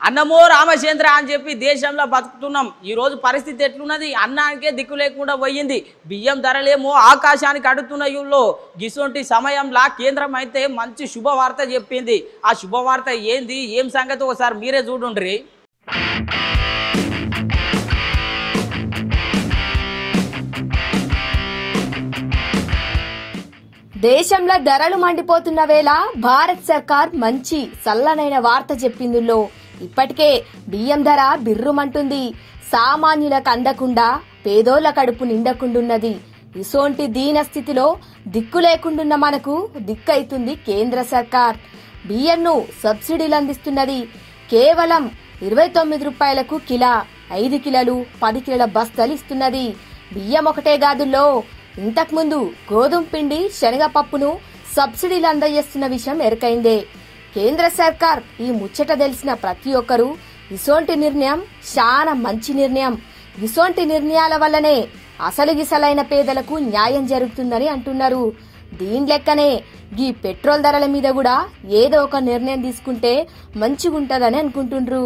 అన్నమో రామచంద్ర అని చెప్పి దేశంలో బతుకుతున్నాం. ఈరోజు పరిస్థితి ఎట్లున్నది? అన్నానికే దిక్కు లేకుండా పోయింది. బియ్యం ధరలేమో ఆకాశానికి అడుగుతున్నాయుల్లో. గిసొంటి సమయంలో కేంద్రం అయితే మంచి శుభవార్త చెప్పింది. ఆ శుభవార్త ఏంది, ఏం సంగతి ఒకసారి మీరే చూడుండ్రి. దేశంలో ధరలు మండిపోతున్న వేళ భారత్ సర్కార్ మంచి చల్లనైన వార్త చెప్పిందిలో. ఇప్పటికే బియ్యం ధర బిర్రుమంటుంది. సామాన్యులకు అందకుండా పేదోళ్ల కడుపు నిండకుండున్నది. ఇసోంటి దీన స్థితిలో దిక్కు లేకుండున్న మనకు దిక్కైతుంది కేంద్ర సర్కార్. బియ్యంను సబ్సిడీలు అందిస్తున్నది. కేవలం 29 రూపాయలకు కిలా 5 కిలోలు 10 కిలోల బస్తాలు ఇస్తున్నది. బియ్యం ఒకటే గాదుల్లో ఇంతకుముందు గోధుమ పిండి శనగపప్పును సబ్సిడీలు అందజేస్తున్న విషయం ఎరకైందే. కేంద్ర సర్కార్ ఈ ముచ్చట తెలిసిన ప్రతి ఒక్కరూ ఇసోంటి నిర్ణయం చాలా మంచి నిర్ణయం. ఇసోంటి నిర్ణయాల వల్లనే అసలు గిసలైన పేదలకు న్యాయం జరుగుతుందని అంటున్నారు. దీని లెక్కనే ఈ పెట్రోల్ ధరల మీద కూడా ఏదో ఒక నిర్ణయం తీసుకుంటే మంచిగుంటదని అనుకుంటుండ్రు.